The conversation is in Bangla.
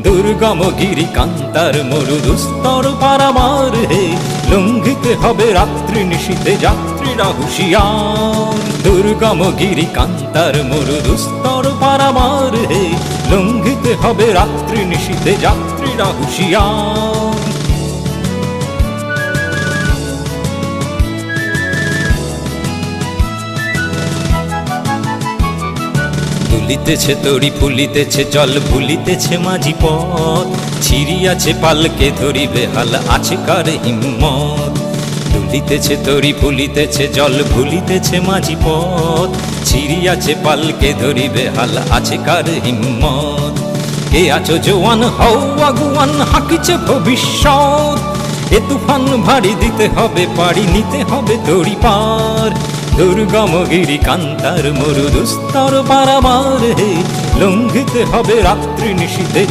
দুর্গম গিরি কান্তার মরু দুস্তর পারামার হে, লঙ্ঘিতে হবে রাত্রি নিশীথে যাত্রীরা হুঁশিয়ার। দুর্গম গিরি কান্তার মরু দুস্তর পারামার হে, লঙ্ঘিতে হবে রাত্রি নিশীথে যাত্রীরা হুঁশিয়ার। দুলিতেছে তরি ফুলিতেছে জল ভুলিতেছে মাঝি পথ, ছিড়িয়াছে পালকে ধরিবে হাল আছে কার হিম্মত। দুলিতেছে তরি ফুলিতেছে জল ভুলিতেছে মাঝি পথ, ছিড়িয়াছে পালকে ধরিবে হাল আছে কার হিম্মত। কে আছো জোয়ান হও আগুয়ান হাকিছে ভবিষ্যৎ, এ তুফান ভারী দিতে হবে পাড়ি নিতে হবে তরি পার। দুর্গম গিরি কান্তার মরু দুস্তর পারামার হে, লঙ্ঘিতে হবে রাত্রি নিশীথে